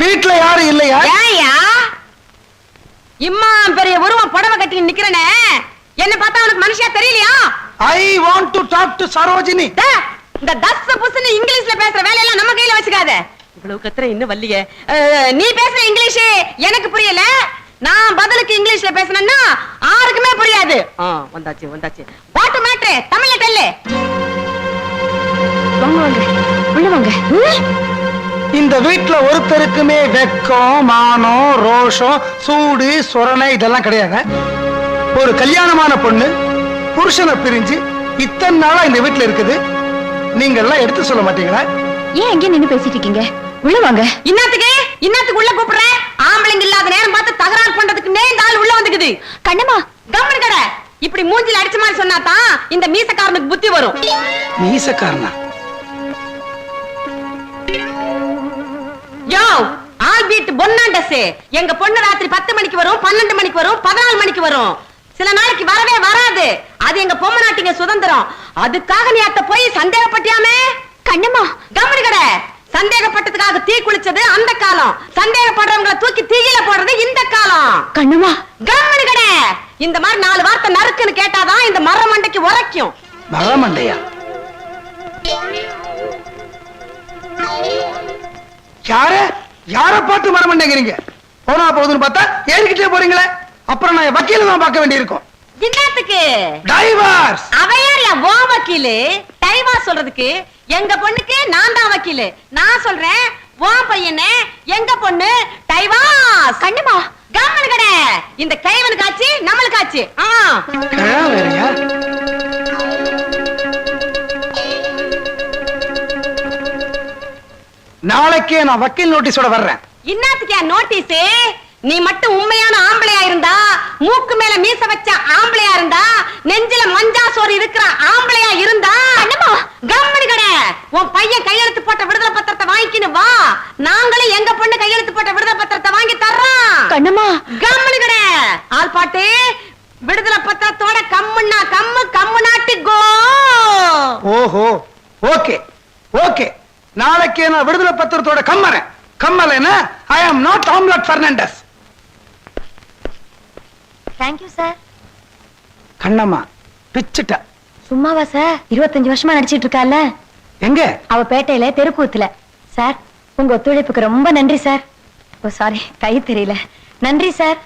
வீட்டுல யாரும் இல்லையா? ஏயா இம்மா பெரிய உருவம் புடவை கட்டி நிக்கிறனே, என்ன பார்த்தா உனக்கு மனுஷியா தெரியலையா? I want to talk to Sarojini. இந்த தஸ் புஸ்னு இங்கிலீஷ்ல பேசுற வேலையெல்லாம் நம்ம கையில வச்சுக்காத. இவ்வளவு கத்துற இன்னும் வல்லியே. நீ பேசுற இங்கிலீஷ் எனக்கு புரியல, நான் பதிலுக்கு இங்கிலீஷ்ல பேசணும்னா யாருக்குமே புரியாது. வந்தாச்சு வந்தாச்சு. வாட் மேட்டர் தமிழ்ல தெல்ல. வாங்க வாங்க உள்ள வாங்க. இந்த வீட்டுல ஒருத்தருக்குமே வெக்கம், மானம், ரோஷம், சூடு, சொரணை இதெல்லாம் கிடையாது. ஒரு கல்யாணமான பொண்ணு புருஷனை பிரிஞ்சு இத்தனை நாளா இந்த வீட்டுல இருக்குது. நீங்க எல்லாம் எடுத்து சொல்ல மாட்டீங்களா? ஏன் எங்க நின்னு பேசிட்டு இருக்கீங்க? உள்ள வாங்க. இன்னத்துக்கு உள்ள கூப்பிடுறேன். ஆம்பளைங்க இல்லாத நேரம் பார்த்து தகராறு பண்றதுக்கு இந்த ஆள் உள்ள வந்துக்குது. கண்ணம்மா கம்மன் கடை இப்படி மூஞ்சில அடிச்ச மாதிரி சொன்னாதான் இந்த மீசக்காரனுக்கு புத்தி வரும். மீசக்காரனா? யோ ஆல் பீட் பொன்னாண்டஸ். எங்க பொண்ணு ராத்திரி 10 மணிக்கு வரும், 12 மணிக்கு வரும், 14 மணிக்கு வரும். சில நாளைக்கு வரவே வராது. அது எங்க பொம்மை நாட்டிங்க சுதந்திரம். அதுக்காக நீ அத்த போய் சந்தேகப்பட்டியாமே? கண்ணம்மா கம்மன் கடை சந்தேகப்பட்டதுக்காக தீ குளிச்சது அந்த காலம், சந்தேகப்படுறவங்களை தூக்கி தீயில போடுறது இந்த காலம். கண்ணம்மா கம்மன் கடை இந்த மாதிரி 4 வார்த்தை நறுக்குன்னு கேட்டாதான் இந்த மர மண்டைக்கு உரைக்கும். மரமண்டையா? யார பார்த்து மரமண்டைங்கிறீங்க? போனா போகுதுன்னு பார்த்தா ஏறிக்கிட்டே போறீங்களே. அப்புறம் நான் வக்கீல தான் பார்க்க வேண்டியிருக்கும். என்னத்துக்கு டைவர்ஸ்? அவையாரியா ஓ வக்கீலு? டைவர்ஸ் சொல்றதுக்கு எங்க பொண்ணுக்கு நான் தான் வக்கீலு. நான் சொல்றேன் ஓ பையனே எங்க பொண்ணு டைவர்ஸ். கண்ணம்மா கம்மன் கடை இந்த கைவனுக்கு ஆச்சு நம்மளுக்கு ஆச்சு. வேறயா? நாளைக்கே நான் வக்கீல் நோட்டீஸோட வர்றேன். இன்னத்துக்கு நோட்டீஸ்? நீ மட்டும் உண்மையான ஆம்பளையா இருந்தா, மூக்கு மேல மீச வச்ச ஆம்பளையா இருந்தா, நெஞ்சில மஞ்சா சோறு இருக்கிற ஆம்பளையா இருந்தா, கம்மன் கடை உன் பையன் கையெழுத்து போட்ட விடுதலை பத்திரத்தை வாங்கிக்கின்னு வா. நாங்களும் எங்க பொண்ணு கையெழுத்து போட்ட விடுதலை பத்திரத்தை வாங்கி தர்றோம். கண்ணம்மா கம்மன் கடை ஆள் பாட்டு விடுதலை பத்திரத்தோட கம்முன்னா கம்மு, கம்மு நாட்டு கோ. ஓஹோ, ஓகே ஓகே. நாளைக்கே நான் விடுதலை பத்திரத்தோட கம்மறேன். கம்மலைனா I am not omelette Fernandes. Thank you sir. Kannamma பிச்சுட்ட. சும்மாவா சார்? 25 வருஷமா நடிச்சிட்டு இருக்கால. எங்க? அவ பேட்டையில தெருக்கூத்துல. சார் உங்க ஒத்துழைப்புக்கு ரொம்ப நன்றி சார். ஓ சாரி, கை தெரியல. நன்றி சார்.